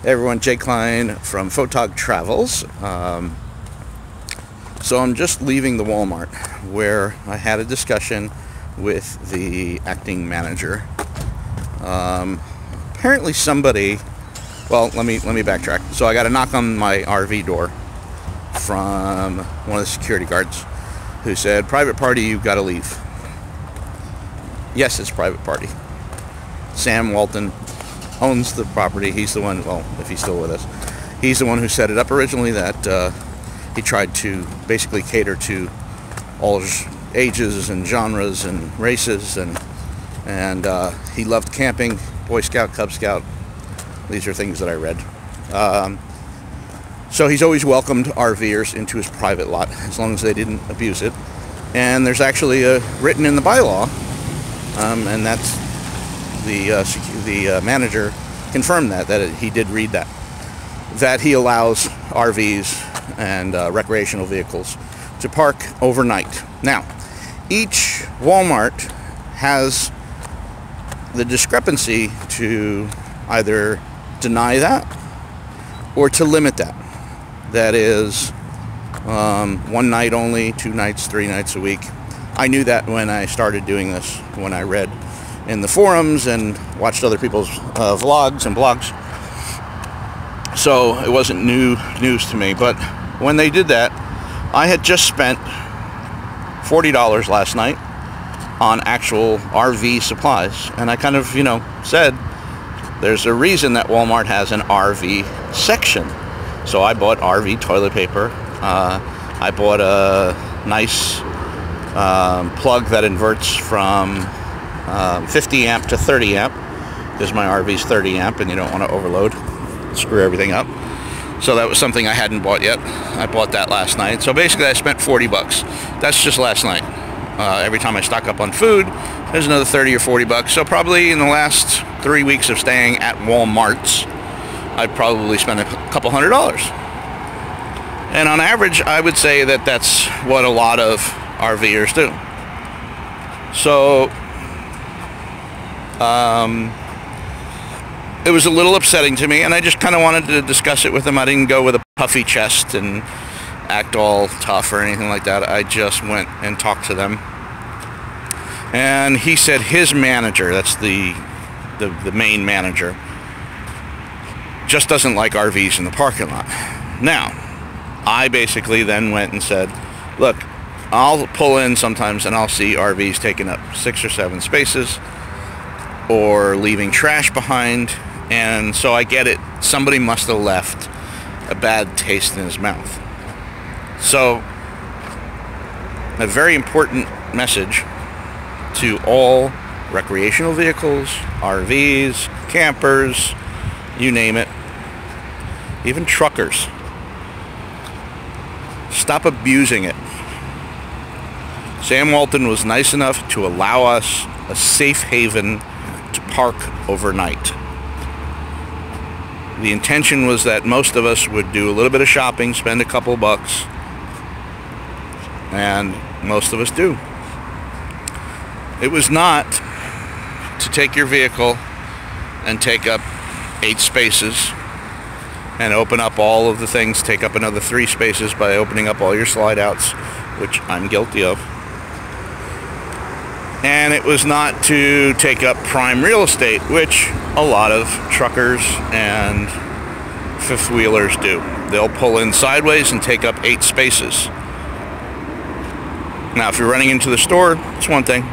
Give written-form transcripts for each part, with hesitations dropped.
Hey everyone, Jay Klein from PhotogTravels. So I'm just leaving the Walmart where I had a discussion with the acting manager. Apparently somebody, well, let me backtrack. So I got a knock on my RV door from one of the security guards who said, "Private party, you've got to leave." Yes, it's private party. Sam Walton owns the property. He's the one, well, if he's still with us, he's the one who set it up originally, that he tried to basically cater to all ages and genres and races, and he loved camping, Boy Scout, Cub Scout. These are things that I read. So he's always welcomed RVers into his private lot as long as they didn't abuse it. And there's actually written in the bylaw, and that's the manager confirmed that he did read that he allows RVs and recreational vehicles to park overnight. Now, each Walmart has the discrepancy to either deny that or to limit that. That is one night only, 2 nights, 3 nights a week. I knew that when I started doing this, when I read in the forums and watched other people's vlogs and blogs. So it wasn't news to me. But when they did that, I had just spent $40 last night on actual RV supplies. And I kind of, said, there's a reason that Walmart has an RV section. So I bought RV toilet paper. I bought a nice plug that inverts from 50 amp to 30 amp, because my RV's 30 amp and you don't want to overload, screw everything up. So that was something I hadn't bought yet. I bought that last night. So basically I spent 40 bucks. That's just last night. Every time I stock up on food, there's another 30 or 40 bucks. So probably in the last 3 weeks of staying at Walmart's, I probably spent a couple $100. And on average, I would say that that's what a lot of RVers do. So it was a little upsetting to me, and I just kind of wanted to discuss it with him. I didn't go with a puffy chest and act all tough or anything like that. I just went and talked to them. And he said his manager, that's the main manager, just doesn't like RVs in the parking lot. Now, I basically then went and said, look, I'll pull in sometimes and I'll see RVs taking up 6 or 7 spaces or leaving trash behind, and so I get it. Somebody must have left a bad taste in his mouth. So, a very important message to all recreational vehicles, RVs, campers, you name it, even truckers. Stop abusing it. Sam Walton was nice enough to allow us a safe haven to park overnight. The intention was that most of us would do a little bit of shopping, spend a couple bucks, and most of us do. It was not to take your vehicle and take up 8 spaces and open up all of the things, take up another 3 spaces by opening up all your slide outs, which I'm guilty of. And it was not to take up prime real estate, which a lot of truckers and fifth wheelers do. They'll pull in sideways and take up 8 spaces. Now, if you're running into the store, it's one thing.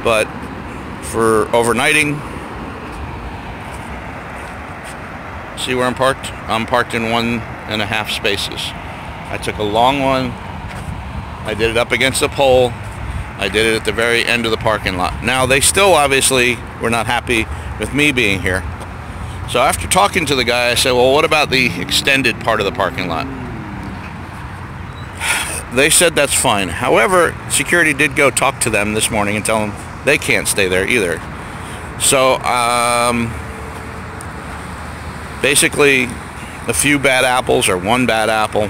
But for overnighting, see where I'm parked? I'm parked in 1.5 spaces. I took a long one. I did it up against the pole. I did it at the very end of the parking lot. Now, they still obviously were not happy with me being here. So after talking to the guy, I said, well, what about the extended part of the parking lot? They said that's fine. However, security did go talk to them this morning and tell them they can't stay there either. So, basically, a few bad apples or one bad apple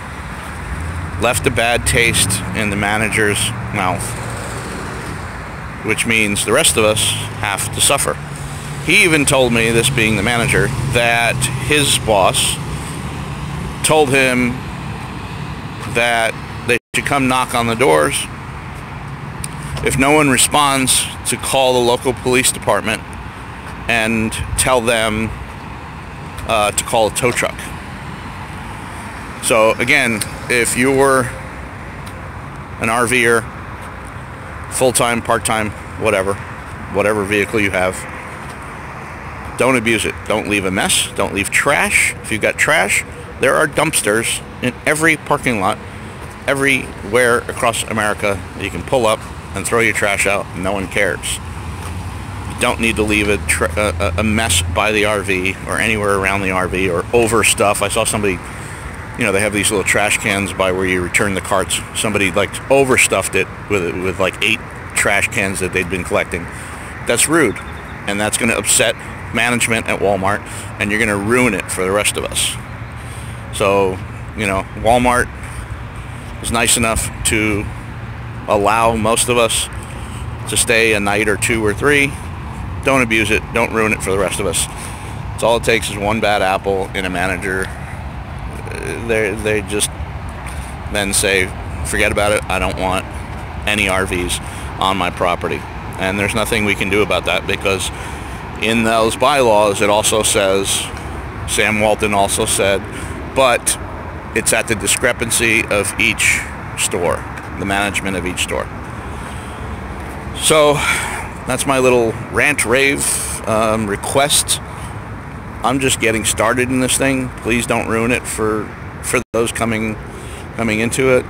left a bad taste in the manager's mouth, which means the rest of us have to suffer. He even told me, this being the manager, that his boss told him that they should come knock on the doors. If no one responds, to call the local police department and tell them to call a tow truck. So again, if you're an RVer, full-time, part-time, whatever vehicle you have, don't abuse it. Don't leave a mess. Don't leave trash. If you've got trash, there are dumpsters in every parking lot, everywhere across America. You can pull up and throw your trash out, and no one cares. You don't need to leave a mess by the RV or anywhere around the RV or over stuff. I saw somebody, you know, they have these little trash cans by where you return the carts. Somebody like overstuffed it with like 8 trash cans that they'd been collecting. That's rude, and that's going to upset management at Walmart, and you're going to ruin it for the rest of us. So, you know, Walmart is nice enough to allow most of us to stay a night or 2 or 3. Don't abuse it. Don't ruin it for the rest of us. It's all it takes is one bad apple in a manager. They just then say, forget about it. I don't want any RVs on my property. And there's nothing we can do about that, because in those bylaws it also says, Sam Walton also said, but it's at the discrepancy of each store, the management of each store. So that's my little rant rave request. I'm just getting started in this thing. Please don't ruin it for those coming into it.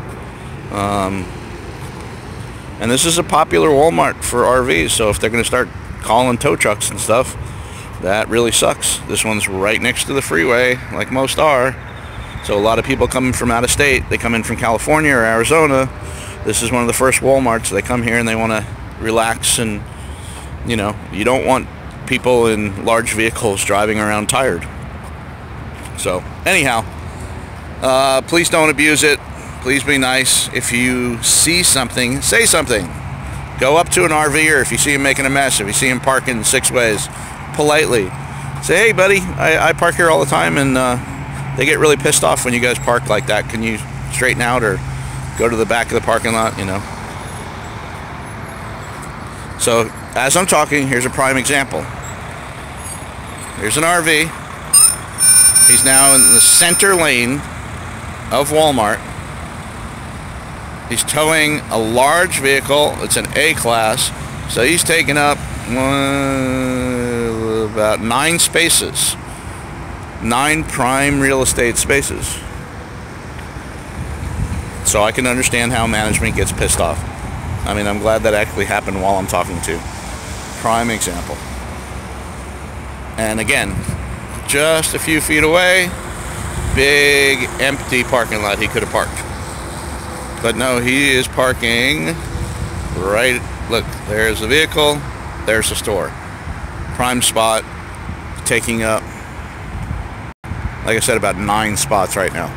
And this is a popular Walmart for RVs, so if they're going to start calling tow trucks and stuff, that really sucks. This one's right next to the freeway, like most are. So a lot of people coming from out of state, they come in from California or Arizona. This is one of the first Walmarts. They come here and they want to relax, and you know, you don't want people in large vehicles driving around tired. So anyhow, please don't abuse it. Please be nice. If you see something, say something. Go up to an RVer if you see him making a mess, if you see him parking 6 ways, politely say, hey buddy, I park here all the time, and they get really pissed off when you guys park like that. Can you straighten out or go to the back of the parking lot, you know? So as I'm talking, here's a prime example. Here's an RV. He's now in the center lane of Walmart. He's towing a large vehicle. It's an A-class. So he's taking up about 9 spaces. 9 prime real estate spaces. So I can understand how management gets pissed off. I mean, I'm glad that actually happened while I'm talking to. Prime example. And again, just a few feet away, big empty parking lot he could have parked. But no, he is parking right, look, there's the vehicle, there's the store. Prime spot, taking up, like I said, about 9 spots right now.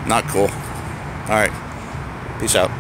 Not cool. All right, peace out.